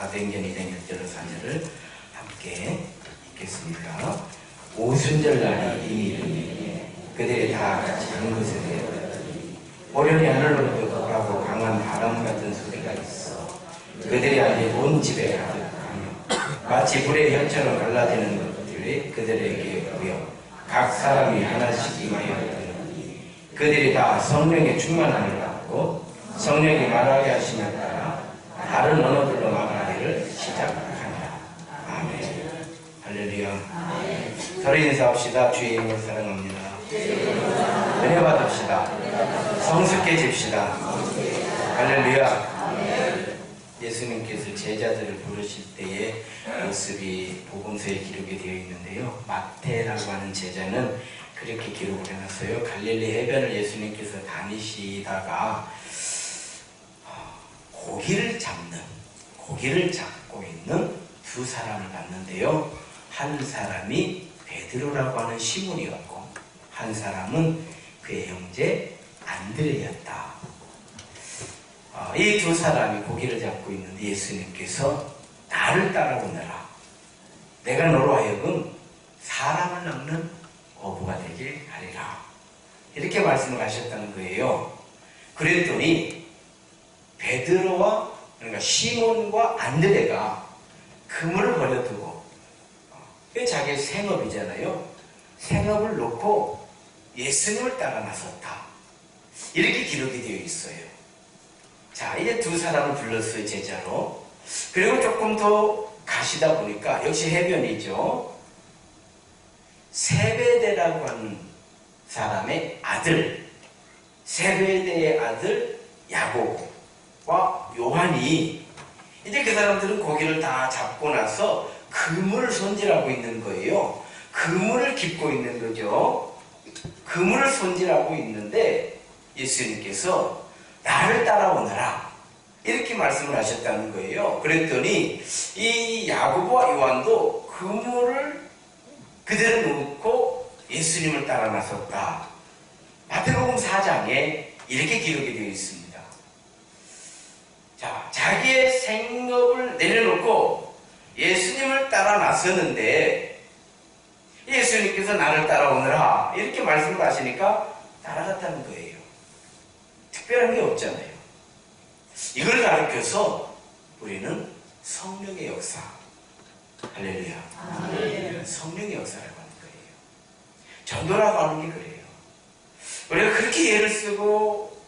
사도행전이 된 열대로 사절을 함께 읽겠습니다. 오순절날이 이미 이르니 그들이 다 같이 한 곳에 오련히 하늘로부터 독하고 강한 바람 같은 소리가 있어 그들이 앉은 온 집에 가득하며 마치 불의 혀처럼 갈라지는 것들이 그들에게 보여 각 사람이 하나씩 임하여 들으니 그들이 다 성령의 충만함을 받고 성령이 말하게 하시면 따라 다른 언어들로 말하기를 시작하니라. 아멘. 할렐루야. 서로 인사합시다. 주의 이름을 사랑합니다. 은혜 받읍시다. 성숙해집시다. 할렐루야. 예수님께서 제자들을 부르실 때의 모습이 복음서에 기록이 되어 있는데요. 마태라고 하는 제자는 그렇게 기록을 해놨어요. 갈릴리 해변을 예수님께서 다니시다가 고기를 잡고 있는 두 사람을 봤는데요. 한 사람이 베드로라고 하는 시몬이었고 한 사람은 그의 형제 안드레였다. 이 두 사람이 고기를 잡고 있는데 예수님께서 나를 따라오너라. 내가 너로 하여금 사람을 낚는 어부가 되게 하리라. 이렇게 말씀을 하셨다는 거예요. 그랬더니 베드로와 그러니까 시몬과 안드레가 그물을 버려두고 자기의 생업이잖아요. 생업을 놓고 예수님을 따라 나섰다. 이렇게 기록이 되어 있어요. 자, 이제 두 사람을 불렀어요, 제자로. 그리고 조금 더 가시다 보니까 역시 해변이죠. 세베대라고 하는 사람의 아들, 세베대의 아들 야고보와 요한이 이제 그 사람들은 고기를 다 잡고 나서 그물을 손질하고 있는 거예요. 그물을 깁고 있는 거죠. 그물을 손질하고 있는데 예수님께서 나를 따라오너라 이렇게 말씀을 하셨다는 거예요. 그랬더니 이 야고보와 요한도 그물을 그대로 놓고 예수님을 따라 나섰다. 마태복음 4장에 이렇게 기록이 되어 있습니다. 자, 자기의 생업을 내려놓고 예수님을 따라 나서는데 예수님께서 나를 따라오너라 이렇게 말씀을 하시니까 따라갔다는 거예요. 특별한 게 없잖아요. 이걸 가르쳐서 우리는 성령의 역사, 할렐루야. 아멘. 성령의 역사라고 하는 거예요. 전도라고 하는 게 그래요. 우리가 그렇게 애를 쓰고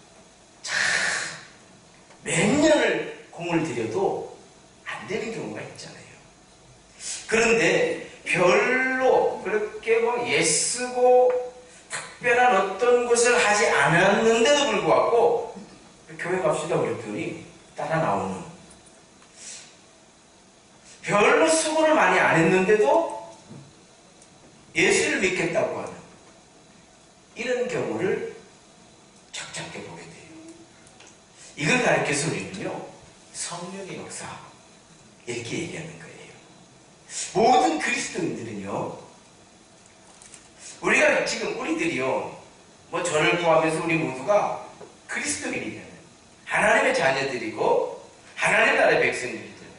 몇 년을 공을 들여도 안 되는 경우가 있잖아요. 그런데 별로 그렇게 애쓰고 특별한 어떤 것을 하지 않았는데도 불구하고 교회 갑시다 그랬더니 따라 나오는, 별로 수고를 많이 안 했는데도 예수를 믿겠다고 하는 이런 경우를 적잖게 보게 돼요. 이걸 가르쳐서 우리는요, 성령의 역사 이렇게 얘기하는 거예요. 모든 그리스도인들은요, 우리가 지금 우리들이요, 저를 포함해서 우리 모두가 그리스도인이잖아요. 하나님의 자녀들이고 하나님 나라의 백성들이잖아요.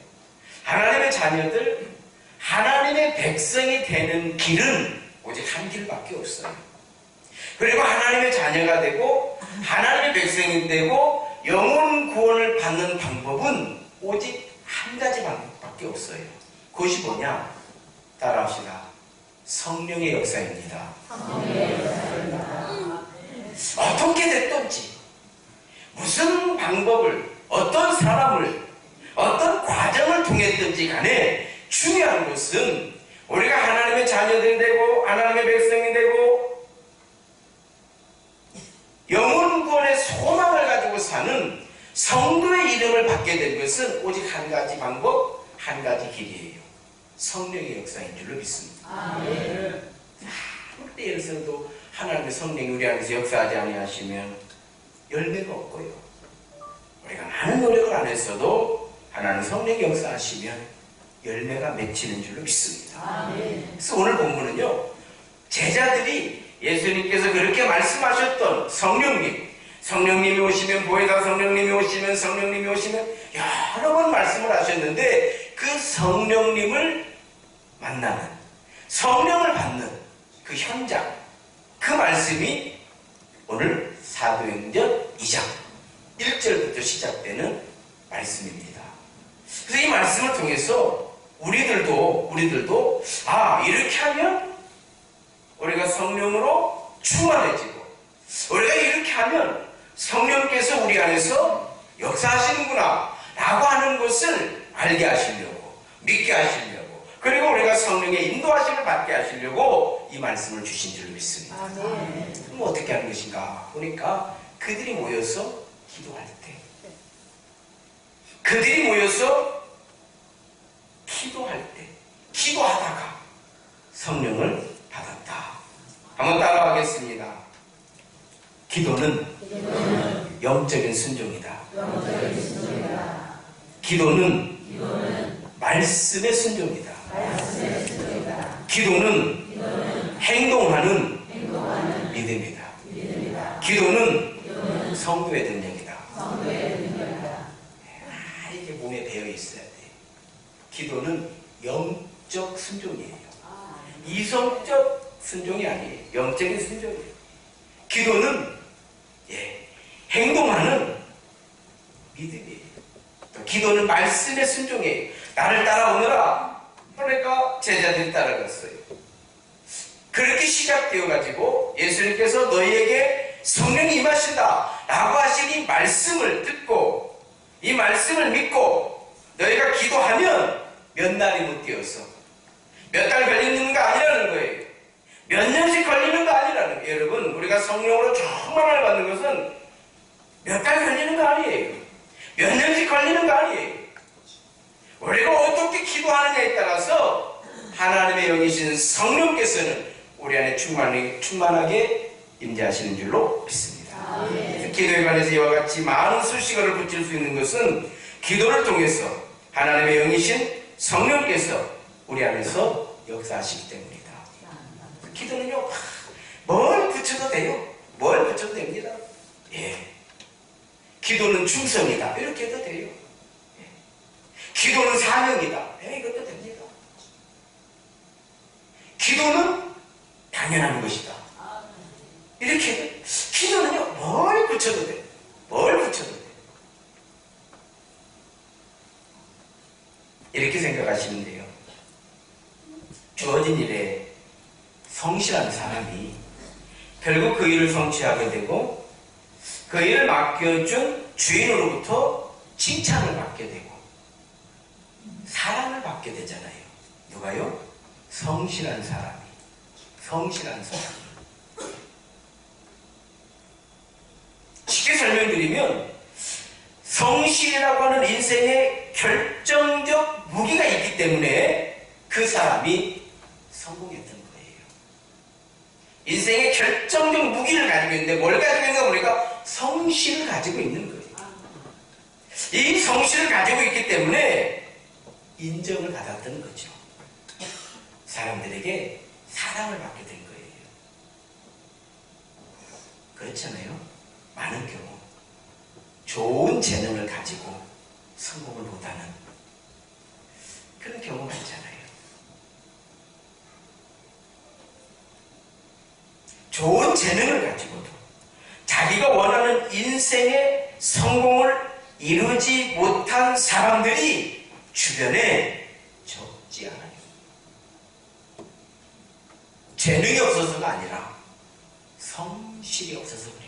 하나님의 자녀들, 하나님의 백성이 되는 길은 오직 한 길밖에 없어요. 그리고 하나님의 자녀가 되고 하나님의 백성이 되고 영혼 구원을 받는 방법은 오직 한 가지 방법밖에 없어요. 그것이 뭐냐? 따라합시다. 성령의 역사입니다. 어떻게 됐든지 무슨 방법을, 어떤 사람을, 어떤 과정을 통했든지 간에 중요한 것은 우리가 하나님의 자녀들이 되고 하나님의 백성이 되고 영혼 구원의 소망을 가지고 사는 성도의 이름을 받게 된 것은 오직 한 가지 방법, 한 가지 길이에요. 성령의 역사인 줄로 믿습니다. 그때 예를 들어도 하나님의 성령이 우리 안에서 역사하지 아니하시면 열매가 없고요. 우리가 많은 노력을 안 했어도 하나님 성령이 역사하시면 열매가 맺히는 줄로 믿습니다. 그래서 오늘 본문은요, 제자들이 예수님께서 그렇게 말씀하셨던 성령님, 성령님이 오시면 보혜사 성령님이 오시면 성령님이 오시면 여러 번 말씀을 하셨는데 그 성령님을 만나는 성령을 받는 그 현장 그 말씀이 오늘 사도행전 2장 1절부터 시작되는 말씀입니다. 그래서 이 말씀을 통해서 우리들도 이렇게 하면 우리가 성령으로 충만해지고 우리가 이렇게 하면 성령께서 우리 안에서 역사하시는구나 라고 하는 것을 알게 하시려고 믿게 하시려고 그리고 우리가 성령의 인도하심을 받게 하시려고 이 말씀을 주신 줄 믿습니다. 그럼 어떻게 하는 것인가 보니까 그들이 모여서 기도할 때 기도하다가 성령을 받았다. 한번 따라하겠습니다. 기도는 영적인 순종이다. 기도는 말씀의 순종이다. 기도는 행동하는 믿음이다. 기도는 성도의 능력이다. 이게 몸에 배어 있어야 돼. 기도는 영적 순종이에요. 이성적 순종이 아니에요. 영적인 순종이에요. 기도는 행동하는 믿음이에요. 기도는 말씀의 순종이에요. 나를 따라오너라. 그러니까 제자들이 따라갔어요. 그렇게 시작되어가지고 예수님께서 너희에게 성령이 임하신다 라고 하신 이 말씀을 듣고 이 말씀을 믿고 너희가 기도하면 몇 날이 못 되어서 몇 달 걸리는 거 아니라는 거예요. 몇 년씩 걸리는 거 아니라는 거예요. 여러분 우리가 성령으로 충만을 받는 것은 몇 달 걸리는 거 아니에요. 몇 년씩 걸리는 거 아니에요. 우리가 어떻게 기도하느냐에 따라서 하나님의 영이신 성령께서는 우리 안에 충만하게 임재하시는 줄로 믿습니다. 기도에 관해서 이와 같이 많은 수식어를 붙일 수 있는 것은 기도를 통해서 하나님의 영이신 성령께서 우리 안에서 역사하시기 때문이다. 기도는요, 뭘 붙여도 돼요. 뭘 붙여도 됩니다. 기도는 충성이다. 이렇게 해도 돼요. 기도는 사명이다. 이것도 됩니다. 기도는 당연한 것이다. 이렇게 해도 기도는요, 뭘 붙여도 돼. 뭘 붙여도 돼. 이렇게 생각하시면 돼요. 주어진 일에 성실한 사람이 결국 그 일을 성취하게 되고 그 일을 맡겨준 주인으로부터 칭찬을 받게 되고 사랑을 받게 되잖아요. 누가요? 성실한 사람이. 쉽게 설명드리면 성실이라고 하는 인생의 결정적 무기가 있기 때문에 그 사람이 성공했던 거예요. 인생의 결정적 무기를 가지고 있는데 뭘 가지고 있는가 보니까 성실을 가지고 있는 거예요. 이 성실을 가지고 있기 때문에 인정을 받았던 거죠. 사람들에게 사랑을 받게 된 거예요. 그렇잖아요. 많은 경우 좋은 재능을 가지고 성공을 못하는 그런 경우가 있잖아요. 좋은 재능을 가지고도 자기가 원하는 인생의 성공을 이루지 못한 사람들이 주변에 적지 않아요. 재능이 없어서가 아니라 성실이 없어서 그래요.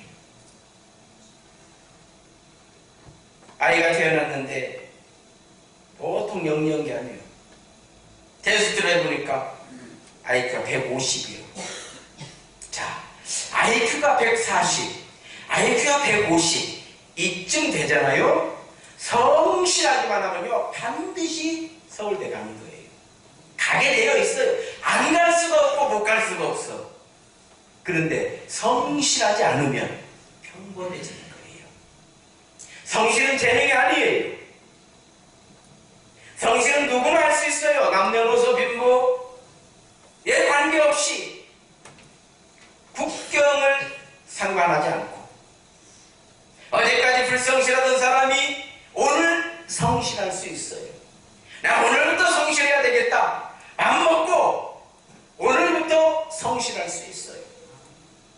아이가 태어났는데 보통 영리한 게 아니에요. 테스트를 해보니까 IQ가 150이에요. 자, IQ가 140, IQ가 150 이쯤 되잖아요. 성실하기만 하면요 반드시 서울대 가는 거예요. 가게 되어 있어요. 안 갈 수가 없고 못 갈 수가 없어. 그런데 성실하지 않으면 평범해지는 거예요. 성실은 재능이 아니에요. 성실은 누구나 할 수 있어요. 남녀노소 빈부에 관계없이 국경을 상관하지 않고 불성실하던 사람이 오늘 성실할 수 있어요. 나 오늘부터 성실해야 되겠다. 밥 먹고 오늘부터 성실할 수 있어요.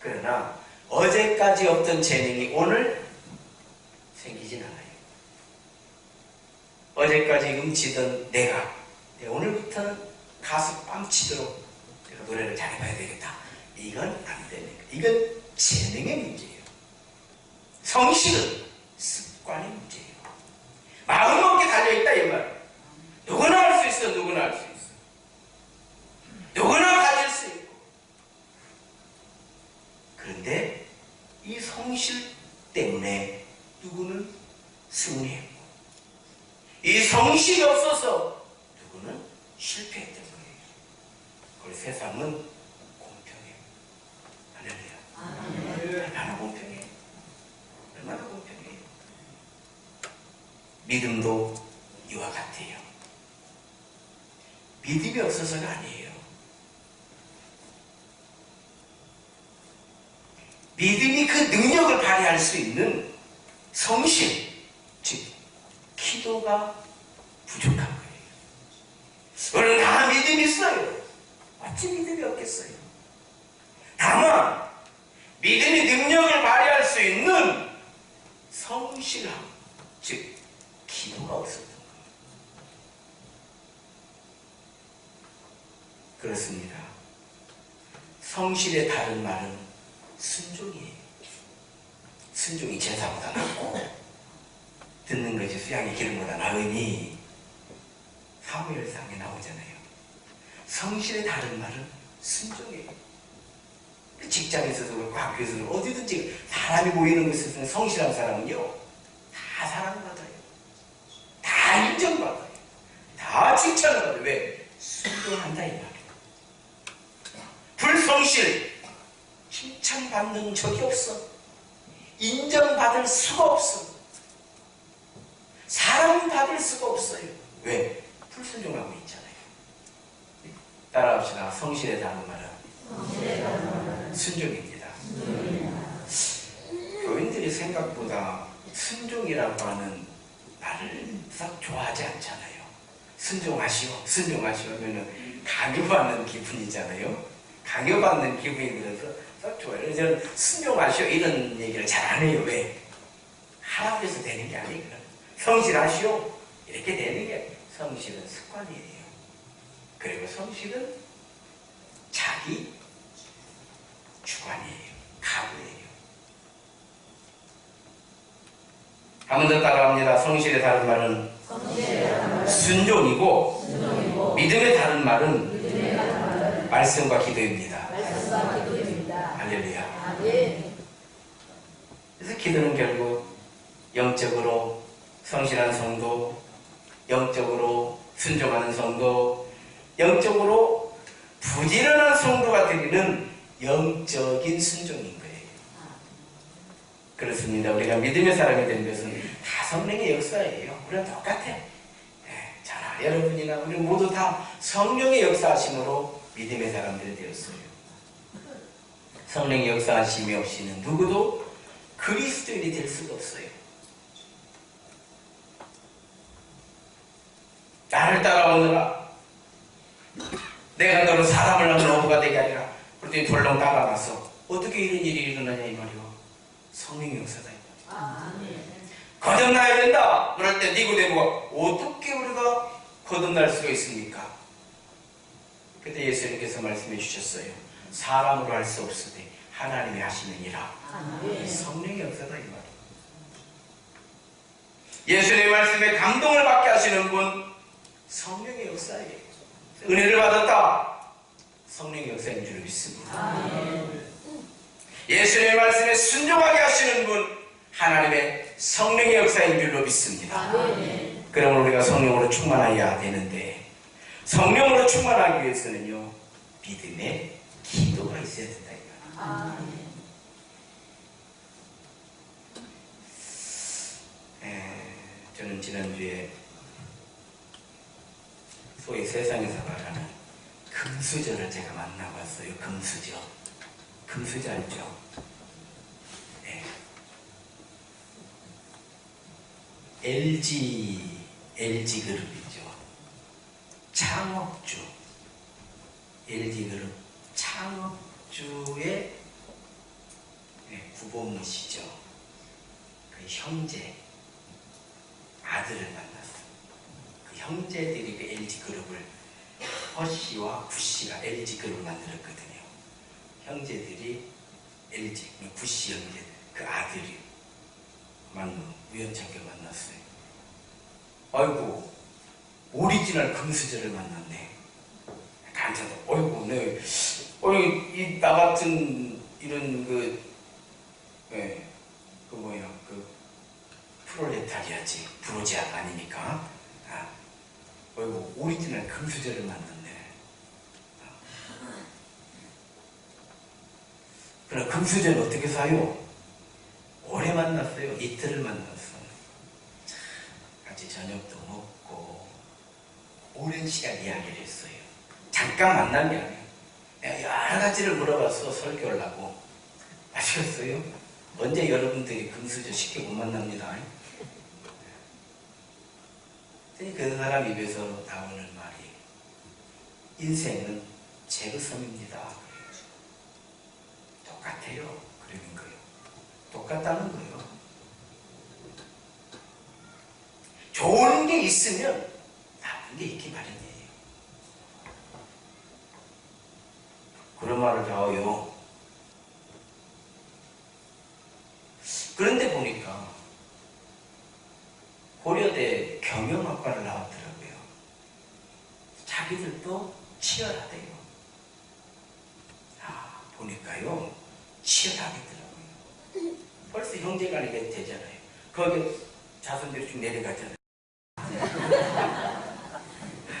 그러나 어제까지 없던 재능이 오늘 생기진 않아요. 어제까지 음치던 내가 오늘부터는 가수 뺨치도록 내가 노래를 잘해봐야 되겠다. 이건 안 됩니다. 이건 재능의 문제예요. 성실은 습관의 문제예요. 마음먹기에 달려있다 이 말. 누구나 할 수 있어. 누구나 할 수 있어. 누구나 가질 수 있고. 그런데 이 성실 때문에 누구는 승리했고 이 성실이 없어서 누구는 실패했던 거예요. 그래서 세상은 공평해요. 할렐루야. 얼마나 공평해요. 얼마나 공평해요. 믿음도 이와 같아요. 믿음이 없어서가 아니에요. 믿음이 그 능력을 발휘할 수 있는 성실, 즉 기도가 부족한 거예요. 우리는 다 믿음이 있어요. 어찌 믿음이 없겠어요? 다만 믿음이 능력을 발휘할 수 있는 성실함, 즉 기도가 없었던 거예요. 그렇습니다. 성실의 다른 말은 순종이에요. 순종이 제사보다 낫고 듣는 것이 수양의 기름보다 나으니 사무엘상에 나오잖아요. 성실의 다른 말은 순종이에요. 직장에서도 그렇고 학교에서도 어디든지 사람이 모이는 곳에서는 성실한 사람은요 다 사랑받아요. 다 인정받아요. 다 칭찬을 받아요. 왜? 순종한다 이 말이에요. 불성실 칭찬받는 적이 없어. 인정받을 수가 없어. 사랑받을 수가 없어요. 왜? 불순종하고 있잖아요. 따라합시다. 성실의 다른 말은 순종입니다. 교인들이 생각보다 순종이라고 하는 말을 썩 좋아하지 않잖아요. 순종하시오. 순종하시오 하면 강요받는 기분이잖아요. 강요받는 기분이 들어서 썩 좋아요. 그래서 저는 순종하시오 이런 얘기를 잘 안 해요. 왜? 하라고 해서 되는 게 아니거든요. 성실하시오 이렇게 되는 게 성실은 습관이에요. 그리고 성실은 자기 주관이에요. 각오예요. 한 번 더 따라합니다. 성실의 다른 말은 순종이고 믿음의 다른 말은 말씀과 기도입니다. 할렐루야. 그래서 기도는 결국 영적으로 성실한 성도, 영적으로 순종하는 성도, 영적으로 부지런한 성도가 되기는 영적인 순종인 거예요. 그렇습니다. 우리가 믿음의 사람이 된 것은 다 성령의 역사예요. 우리가 똑같아. 자, 여러분이나 우리 모두 다 성령의 역사하심으로 믿음의 사람들이 되었어요. 성령의 역사하심이 없이는 누구도 그리스도인이 될 수가 없어요. 나를 따라오느라 내가 너를 사람을 낳는 어부가 되게 하리라. 그랬더니 덜렁 따라가서 어떻게 이런 일이 일어나냐 이 말이요. 성령의 역사다 이 말이요. 거듭나야 된다. 그럴 때 니고데모가 어떻게 우리가 거듭날 수가 있습니까? 그때 예수님께서 말씀해 주셨어요. 사람으로 할 수 없으되 하나님이 하시느니라. 성령의 역사다 이 말이요. 예수님의 말씀에 감동을 받게 하시는 분 성령의 역사예요. 은혜를 받았다. 성령의 역사인 줄 믿습니다. 예수님의 말씀에 순종하게 하시는 분 하나님의 성령의 역사인 줄로 믿습니다. 그러면 우리가 성령으로 충만해야 되는데 성령으로 충만하기 위해서는요 믿음의 기도가 있어야 된다. 저는 지난주에 소위 세상에서 말하는 금수저를 제가 만나봤어요. 금수저. 금수저 알죠? 네. LG 그룹이죠. 창업주, LG 그룹 창업주의 구본무시죠. 그 형제, 아들을 만났어요. 그 형제들이 그 LG 그룹을, 허씨와 부씨가 LG 그룹을 만들었거든요. 형제들이 LG, 부씨 형제, 그 아들이 우연찮게 만났어요. 아이고, 오리지널 금수저를 만났네. 감사합니다. 아이고, 네. 나 같은 이런 프롤레타리아지, 부르지아 아니니까. 아이고, 오리지널 금수저를 만났네. 그럼 금수저는 어떻게 사요? 오래 만났어요. 이틀을 만났어. 같이 저녁도 먹고 오랜 시간 이야기를 했어요. 잠깐 만난 게 아니에요. 내가 여러 가지를 물어봤어. 설교를 하고. 아시겠어요? 언제 여러분들이 금수저 쉽게 못 만납니다. 그 사람 입에서 나오는 말이, 인생은 제그섬입니다. 똑같아요. 그러는 거예요. 똑같다는 거예요. 좋은 게 있으면 나쁜 게 있기 마련이에요. 그런 말을 다 해요. 그런데 보니까 고려대 경영학과를 나왔더라고요. 자기들도 치열하대요. 보니까요, 치열하겠더라고요. 벌써 형제간이 되잖아요. 거기 자손들이 쭉 내려가잖아요.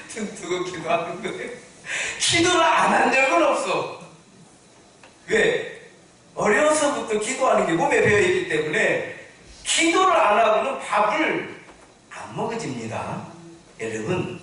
등 두고 기도하는 거예요. 기도를 안 한 적은 없어. 왜? 어려서부터 기도하는 게 몸에 배어있기 때문에 기도를 안 하고는 밥을 안 먹어집니다. 여러분,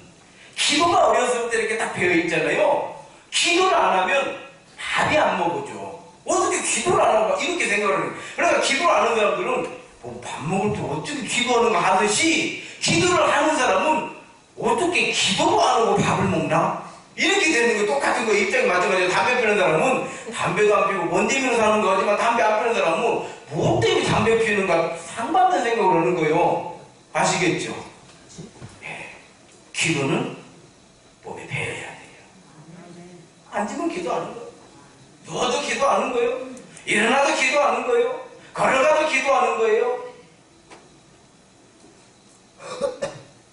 기도가 어려서부터 이렇게 딱 배어있잖아요. 기도를 안 하면 밥이 안 먹어져. 어떻게 기도를 안 하고 이렇게 생각을 해요. 그러니까 기도를 안 하는 사람들은 밥 먹을 때 어떻게 기도하는 거 하듯이, 기도를 하는 사람은 어떻게 기도도 안 하고 밥을 먹나? 이렇게 되는 거 똑같은 거. 입장이 마찬가지로 담배 피우는 사람은 담배도 안 피우고 먼 데면서 사는 거 하지만 담배 안 피우는 사람은 뭐 때문에 담배 피우는가 상반된 생각을 하는 거예요. 아시겠죠? 네. 기도는 몸에 배어야 돼요. 앉으면 기도하는 거예요. 누워도 기도하는 거예요. 일어나도 기도하는 거예요. 걸어가도 기도하는 거예요.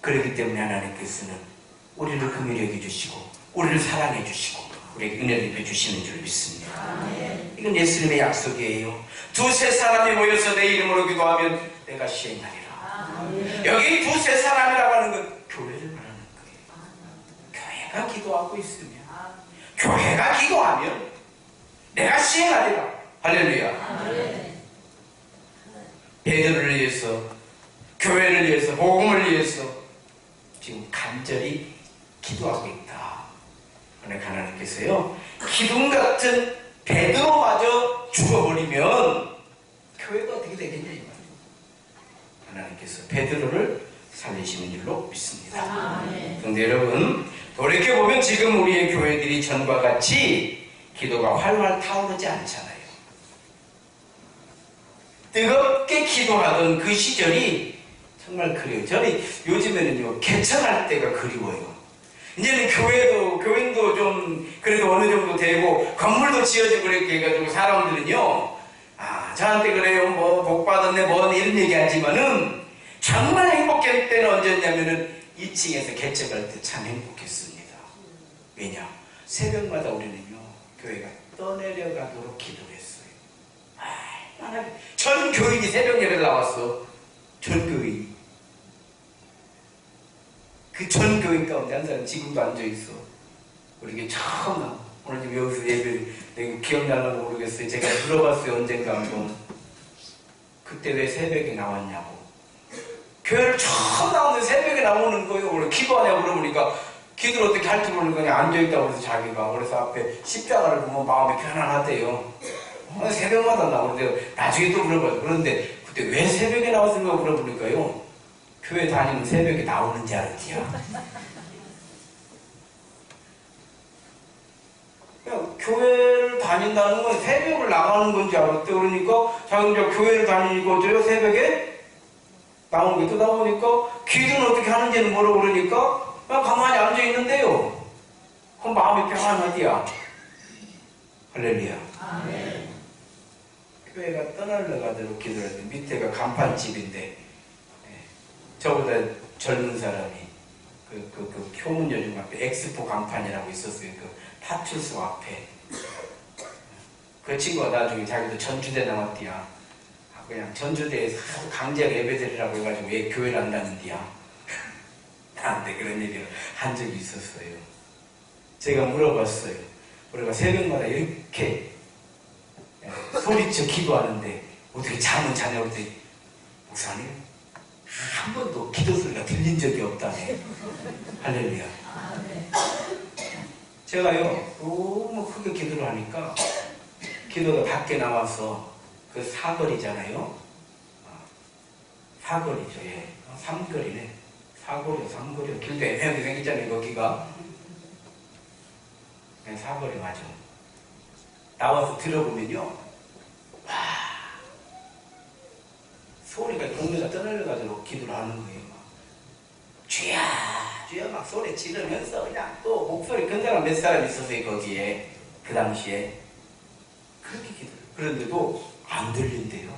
그렇기 때문에 하나님께서는 우리를 긍휼히 여겨주시고 우리를 사랑해 주시고 우리에게 은혜를 입혀주시는 줄 믿습니다. 이건 예수님의 약속이에요. 두세 사람이 모여서 내 이름으로 기도하면 내가 시행하리라. 여기 두세 사람이라고 하는 건 교회를 말하는 거예요. 교회가 기도하고 있으면, 교회가 기도하면 내가 시행하리라. 할렐루야. 베드로를 위해서, 교회를 위해서, 복음을 위해서 지금 간절히 기도하고 있다. 오늘 하나님께서요, 기둥 같은 베드로마저 죽어버리면 교회가 어떻게 되겠냐 이 말이에요. 하나님께서 베드로를 살리시는 줄로 믿습니다. 그런데 여러분, 돌이켜보면 지금 우리의 교회들이 전과 같이 기도가 활활 타오르지 않잖아요. 뜨겁게 기도하던 그 시절이 정말 그리워요. 저는 요즘에는요, 개천할 때가 그리워요. 이제는 교인도 좀 그래도 어느 정도 되고 건물도 지어지고 이렇게 해가지고 사람들은요, 저한테 그래요, 뭐 복 받았네 뭐 이런 얘기 하지만은 정말 행복할 때는 언제였냐면은 2층에서 개척할 때 참 행복했습니다. 왜냐? 새벽마다 우리는요, 교회가 떠내려가도록 기도했어요. 전 교인이 새벽 예배를 나왔어. 전 교인이. 그 전 교인 가운데 한 사람 지금도 앉아있어. 우리 처음 나와. 오늘 지금 여기서 예배, 내가 기억나려고 모르겠어요. 제가 물어봤어요. 언젠가 한번. 그때 왜 새벽에 나왔냐고. 교회를 처음 나오는데 새벽에 나오는 거예요. 원래 기도하냐고 물어보니까 기도를 어떻게 할 줄 모르는 거냐. 앉아있다고 해서 자기가. 그래서 앞에 십자가를 보면 마음이 편안하대요. 새벽마다 나오는데 나중에 또 물어봐요. 그런데 그때 왜 새벽에 나왔는가 물어보니까요. 교회 다니면 새벽에 나오는 줄 알았지요. 그냥 교회를 다닌다는 건 새벽을 나가는 건지 알았대. 그러니까 자기 이제 교회를 다니고 어때요? 새벽에 나오는 게 또 나오니까 기도는 어떻게 하는지는 모르 그러니까 그냥 가만히 앉아 있는데요. 그럼 마음이 평안하디야. 할렐루야. 아멘. 교회가 떠날려가도록 기도를 했는데 밑에가 간판집인데 저보다 젊은 사람이 그 효문 요즘 앞에 엑스포 간판이라고 있었어요. 그 파출소 앞에. 그 친구가 나중에 자기도 전주대 나왔디야. 그냥 전주대에서 하도 강제로 예배드리라고 해가지고 왜 교회를 안 다닌디야. 나한테 그런 얘기를 한 적이 있었어요. 제가 물어봤어요. 우리가 새벽마다 이렇게 소리쳐 기도하는데 어떻게 잠은 자냐고 그랬더니 목사님 한 번도 기도 소리가 들린 적이 없다네. 할렐루야. 제가요 너무 크게 기도를 하니까 기도가 밖에 나와서 그 사거리잖아요. 사거리죠. 예. 삼거리네. 사거리요 삼거리요. 길도 애매하게 생겼잖아요. 거기가. 네, 사거리 맞아. 나와서 들어보면요. 와 소리가 동네가 떠날려가지고 기도를 하는 거예요. 막. 주야 주야 막 소리 지르면서 그냥 또 목소리 큰 사람 몇 사람 있었어요. 거기에 그 당시에 그렇게 기도를. 그런데도 안 들린대요.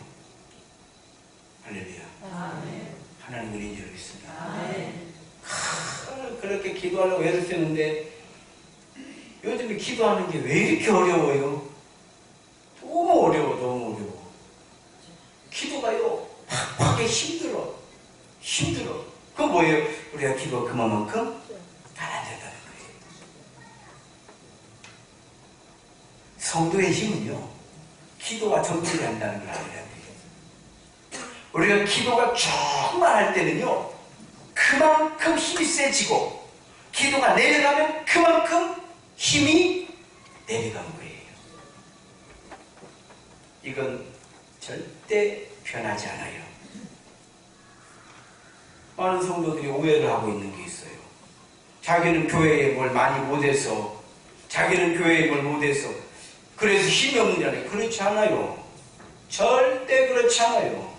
할렐루야. 아멘. 하나님은 인지를 믿습니다. 아멘. 그렇게 기도하려고 애를 쓰는데 요즘에 기도하는 게 왜 이렇게 어려워요? 너무 어려워. 너무 어려워. 기도가요 팍팍하게 힘들어. 그건 뭐예요? 우리가 기도가 그만큼 달아진다는 거예요. 성도의 힘은요 기도가 정진한다는 걸 알아야 돼요. 우리가 기도가 정말 할 때는요 그만큼 힘이 세지고 기도가 내려가면 그만큼 힘이 내려간 거예요. 이건 절대 변하지 않아요. 많은 성도들이 오해를 하고 있는 게 있어요. 자기는 교회에 뭘 많이 못해서 자기는 교회에 뭘 못해서 그래서 힘이 없느냐니 그렇지 않아요. 절대 그렇지 않아요.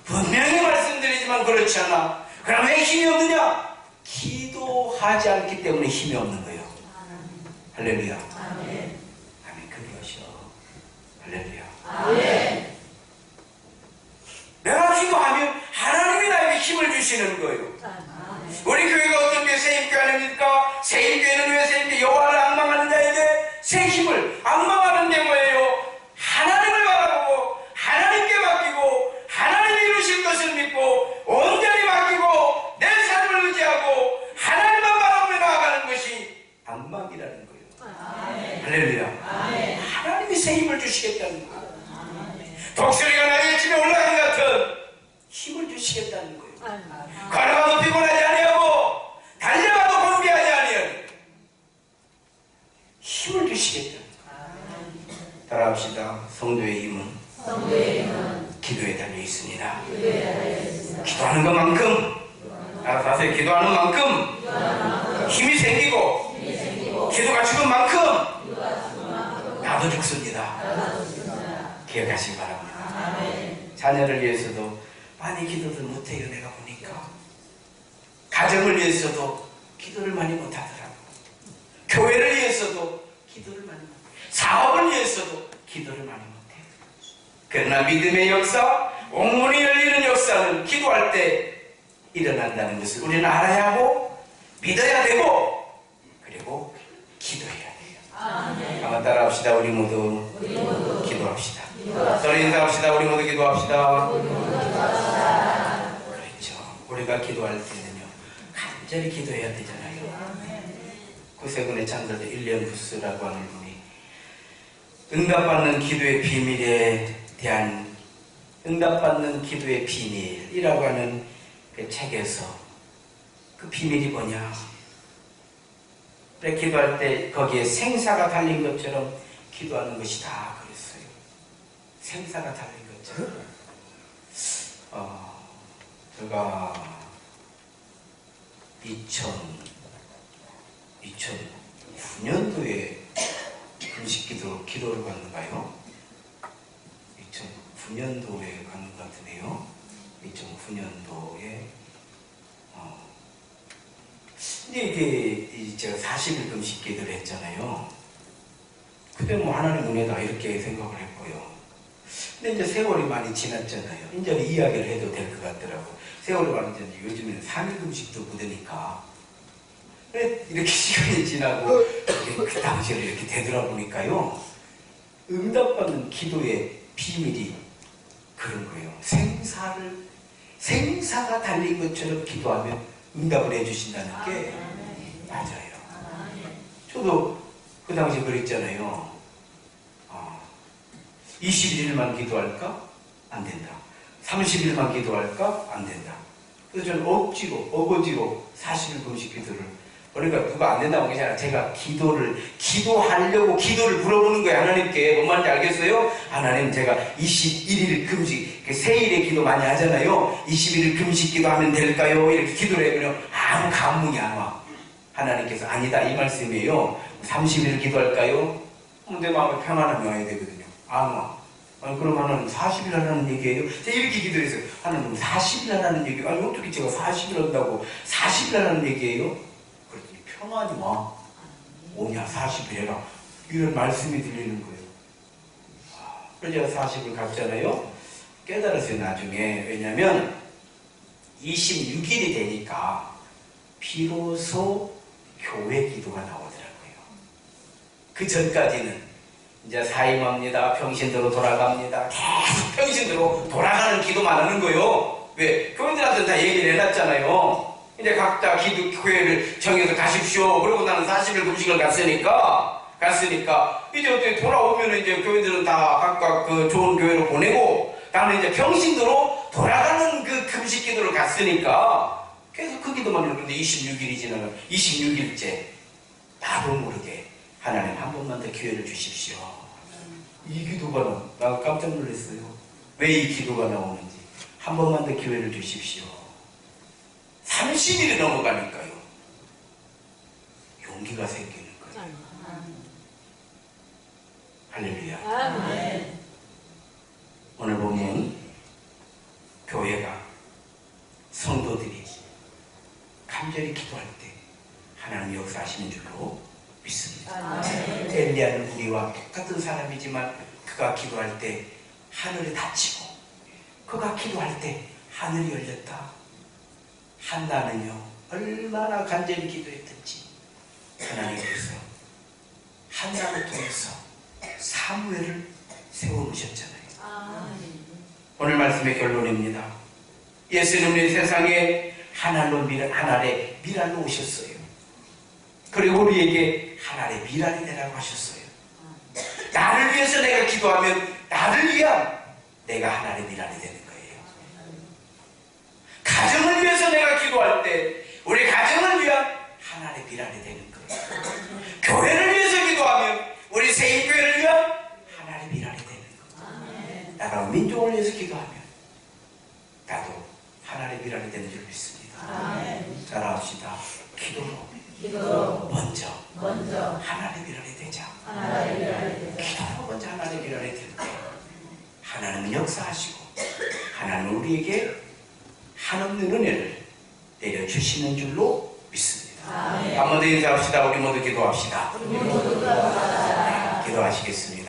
분명히 말씀드리지만 그렇지 않아. 그럼 왜 힘이 없느냐? 기도하지 않기 때문에 힘이 없는 거예요. 할렐루야. 아멘. 아멘. 그것이요. 할렐루야. 아멘. 내가 기도하면 하나님이 나에게 힘을 주시는 거예요. 아멘. 우리 교회가 어떤 게 새임교회 아닙니까? 새임교회는 왜 새임교회? 여호와를 앙망하는 자에게 새 힘을 앙망하는 게 뭐예요? 하나님을 바라보고 하나님께 맡기고 하나님이 이루실 것을 믿고 온전히 맡기고 내 삶을 의지하고 하나님만 바라보며 나아가는 것이 앙망이라는 거예요. 아멘. 할렐루야. 아멘. 하나님이 새 힘을 주시겠다는 거예요. 아멘. 독수리가 나의 집에 올라간 같은 힘을 주시겠다는 거예요. 아멘. 걸어가도 피곤하지 아니하고 달려가도 곤비하지 아니하니 힘을 주시겠다는 거예요. 따라합시다. 성도의 힘은 기도에 달려 있습니다. 기도하는 것만큼 알아서 기도하는 만큼 힘이 생기고 기도가 죽은 만큼 나도 죽습니다. 기억하시기 바랍니다. 자녀를 위해서도 많이 기도를 못해요. 내가 보니까 가정을 위해서도 기도를 많이 못하더라고. 교회를 위해서도 기도를 많이 못해요. 사업을 위해서도 기도를 많이 못해요. 그러나 믿음의 역사, 옥문이 열리는 역사는 기도할 때 일어난다는 것을 우리는 알아야 하고 믿어야 되고 그리고 기도해야 돼요. 한번 따라합시다. 우리 모두 기도합시다. 서로 인사합시다. 우리 모두 기도합시다. 그렇죠. 우리가 기도할 때는요 간절히 기도해야 되잖아요. 구세군의 창설자 일리엄 부스라고 하는 분이 응답받는 기도의 비밀에 대한 응답받는 기도의 비밀이라고 하는 그 책에서 그 비밀이 뭐냐? 그래 기도할 때 거기에 생사가 달린 것처럼 기도하는 것이다 그랬어요. 생사가 달린 것처럼. 제가 2009년도에 금식기도 기도를 받는가요? 2009년도에 간 것 같으네요. 2009년도에 근데 이게 제가 40일 금식 기도를 했잖아요. 그때 뭐 하나님 은혜다 이렇게 생각을 했고요. 근데 이제 세월이 많이 지났잖아요. 이제 이야기를 해도 될 것 같더라고. 세월이 많이 지났는데 요즘에는 3일 금식도 묻으니까 이렇게 시간이 지나고 그 당시에 이렇게 되돌아보니까요, 응답받는 기도의 비밀이 그런 거예요. 생사가 달린 것처럼 기도하면 응답을 해주신다는 게 맞아요. 저도 그 당시에 그랬잖아요. 21일만 기도할까? 안 된다. 30일만 기도할까? 안 된다. 그래서 저는 어거지로 40일 금식 기도를, 그러니까 누가 안 된다고 하잖아요. 제가 기도하려고 기도를 물어보는 거예요. 하나님께. 뭔 말인지 알겠어요? 하나님, 제가 21일 금식, 세일의 기도 많이 하잖아요. 21일 금식 기도하면 될까요? 이렇게 기도를 해보면 아무 감흥이 안 와. 하나님께서 아니다 이 말씀이에요. 30일 기도할까요? 내 마음에 평안함이 와야 되거든요. 안 와. 아니, 그럼 하나님 40일 하라는 얘기예요? 제가 이렇게 기도했어요. 하나님 40일 하라는 얘기예요? 아니, 어떻게 제가 40일 한다고 40일 하라는 얘기예요? 그랬더니 평안이 와. 오냐 40일 해라. 이런 말씀이 들리는 거예요. 그래서 제가 40일 갔잖아요. 깨달았어요 나중에. 왜냐면 26일이 되니까 비로소 교회 기도가 나오더라고요. 그 전까지는 이제 사임합니다. 평신도로 돌아갑니다. 계속 평신도로 돌아가는 기도만 하는 거예요. 왜? 교인들한테 다 얘기를 해놨잖아요. 이제 각자 교회를 정해서 가십시오. 그러고 나는 40일 금식을 갔으니까 이제 어떻게 돌아오면 이제 교인들은 다 각각 그 좋은 교회로 보내고 나는 이제 평신도로 돌아가는 그 금식 기도를 갔으니까 계속 그 기도만 했는데 26일이 지나면 26일째 나도 모르게 하나님 한 번만 더 기회를 주십시오. 이 기도가 나 깜짝 놀랐어요. 왜 이 기도가 나오는지. 한 번만 더 기회를 주십시오. 30일이 넘어가니까요. 용기가 생기는 거예요. 할렐루야. 오늘 보면 교회가 성도들이 간절히 기도할 때 하나님 역사하시는 줄로 믿습니다. 엘리야는 우리와 똑같은 사람이지만 그가 기도할 때 하늘이 닫히고 그가 기도할 때 하늘이 열렸다. 한나는요 얼마나 간절히 기도했든지 하나님께서 한나를 통해서 사무엘을 세워놓으셨잖아요. 오늘 말씀의 결론입니다. 예수님은 세상에 하늘의 미랄로 오셨어요. 그리고 우리에게 하나의 미랄이 되라고 하셨어요. 나를 위해서 내가 기도하면 나를 위한 내가 하나의 미랄이 되는 거예요. 가정을 위해서 내가 기도할 때 우리 가정을 위한 하나의 미랄이 되는 거예요. 교회를 위해서 기도하면 우리 세인교회를 위한 하나의 미랄이 되는 거예요. 나라와 민족을 위해서 기도하면 나도 하나의 미랄이 되는 줄 믿습니다. 따라합시다. 기도로 먼저 하나님의 미랄이 되자. 기도로 먼저 하나님의 미랄이 될 때 하나님은 역사하시고 하나님은 우리에게 한없는 은혜를 내려주시는 줄로 믿습니다. 한번 더 인사합시다. 우리 모두 기도합시다. 기도하시겠습니다.